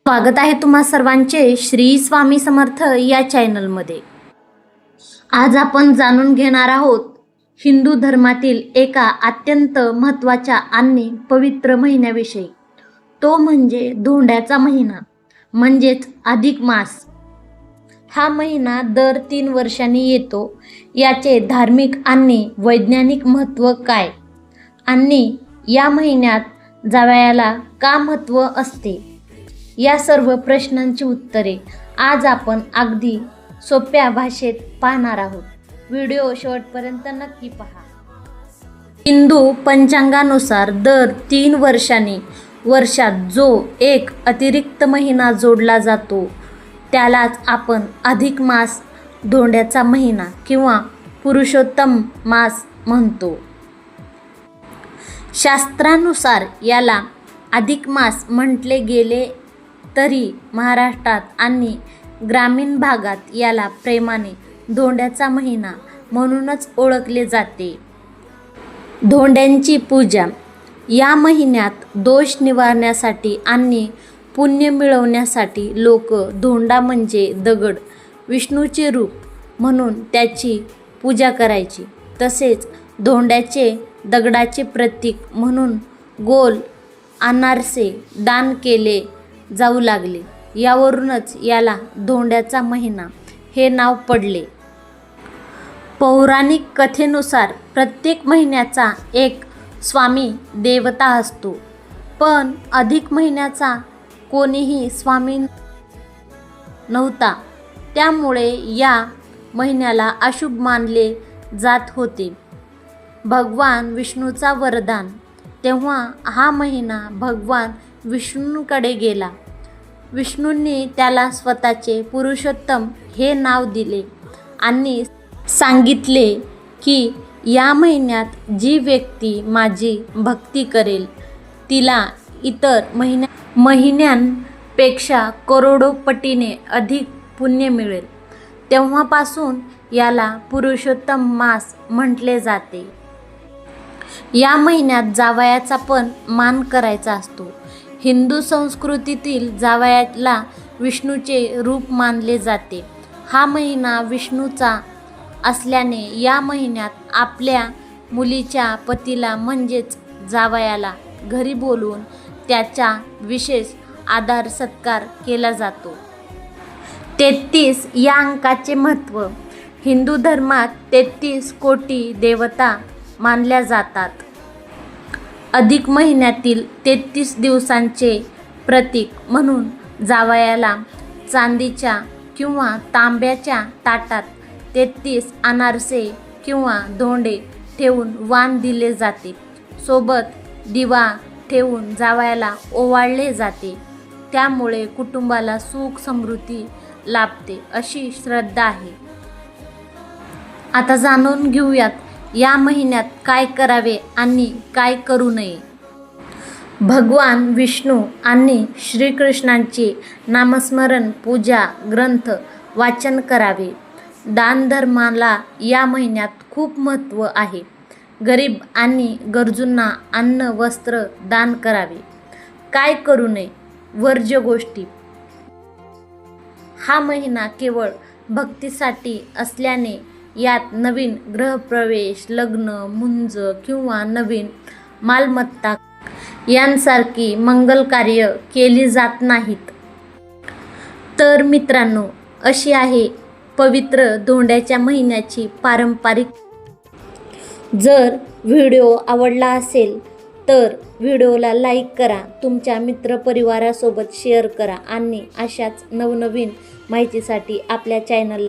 स्वागत आहे तुम्हा सर्वांचे श्री स्वामी समर्थ या चॅनलमध्ये। आज आपण जाणून घेणार आहोत हिंदू धर्मातील एका अत्यंत महत्त्वाच्या आणि पवित्र महिन्याविषयी। तो म्हणजे धोंड्याचा महिना म्हणजेच अधिक मास। हा महिना दर 3 वर्षांनी येतो। याचे धार्मिक आणि वैज्ञानिक महत्त्व काय आणि या महिन्यात जावयाला का महत्त्व असते, या सर्व प्रश्नांची उत्तरे आज आपण अगदी सोप्या भाषेत पाहणार आहोत। व्हिडिओ शेवटपर्यंत नक्की पहा। हिंदू पंचांगानुसार दर 3 वर्षांनी वर्षात जो एक अतिरिक्त महिना जोडला जातो त्यालाच आपण अधिक मास, धोंड्याचा महिना किंवा पुरुषोत्तम मास म्हणतो। शास्त्रानुसार याला अधिक मास म्हटले गेले तरी महाराष्ट्रात आणि ग्रामीण भागात याला प्रेमाने धोंड्याचा महिना म्हणूनच ओळखले जाते। धोंड्यांची पूजा। या महिन्यात दोष निवारण्यासाठी आणि पुण्य मिळवण्यासाठी लोक धोंडा म्हणजे दगड, विष्णूचे रूप म्हणून त्याची पूजा करायची। तसेच धोंड्याचे दगडाचे प्रतीक म्हणून गोल अनारसे दान केले जाऊ लागले। यावरूनच याला धोंड्याचा महिना हे नाव पडले। पौराणिक कथेनुसार प्रत्येक महिन्याचा एक स्वामी देवता असतो, पण अधिक महिन्याचा कोणीही स्वामी नव्हता। त्यामुळे या महिन्याला अशुभ मानले जात होते। भगवान विष्णूचा वरदान। तेव्हा हा महिना भगवान विष्णूंकडे गेला। विष्णूंनी त्याला स्वतःचे पुरुषोत्तम हे नाव दिले आणि सांगितले की या महिन्यात जी व्यक्ती माझी भक्ती करेल तिला इतर महिन्यांपेक्षा करोडो पटीने अधिक पुण्य मिळेल। तेव्हापासून याला पुरुषोत्तम मास म्हटले जाते। या महिन्यात जावयाचा पण मान करायचा असतो। हिंदू संस्कृतीतील जावयाला विष्णूचे रूप मानले जाते। हा महिना विष्णूचा असल्याने या महिन्यात आपल्या मुलीच्या पतीला म्हणजेच जावयाला घरी बोलवून त्याचा विशेष आदर सत्कार केला जातो। 33 या अंकाचे महत्त्व। हिंदू धर्मात 33 कोटी देवता मानल्या जातात। अधिक महिन्यातील 33 दिवसांचे प्रतीक म्हणून जावयाला चांदीच्या किंवा तांब्याच्या ताटात 33 अनारसे किंवा धोंडे ठेवून वाण दिले जाते। सोबत दिवा ठेवून जावयाला ओवाळले जाते। त्यामुळे कुटुंबाला सुख समृद्धी लाभते अशी श्रद्धा आहे। आता जाणून घेऊयात या महिन्यात काय करावे आणि काय करू नये। भगवान विष्णू आणि श्रीकृष्णांचे नामस्मरण, पूजा, ग्रंथ वाचन करावे। दानधर्माला या महिन्यात खूप महत्त्व आहे। गरीब आणि गरजूंना अन्न, वस्त्र दान करावे। काय करू नये? वर्ज्य गोष्टी। हा महिना केवळ भक्तीसाठी असल्याने यात नवीन गृहप्रवेश, लग्न, मुंज किंवा नवीन मालमत्ता यांसारखी मंगल कार्य केली जात नाहीत। तर मित्रांनो, अशी आहे पवित्र धोंड्याच्या महिन्याची पारंपरिक। जर व्हिडिओ आवडला असेल तर व्हिडिओला लाईक करा, तुमच्या मित्रपरिवारासोबत शेअर करा आणि अशाच नवनवीन माहितीसाठी आपल्या चॅनल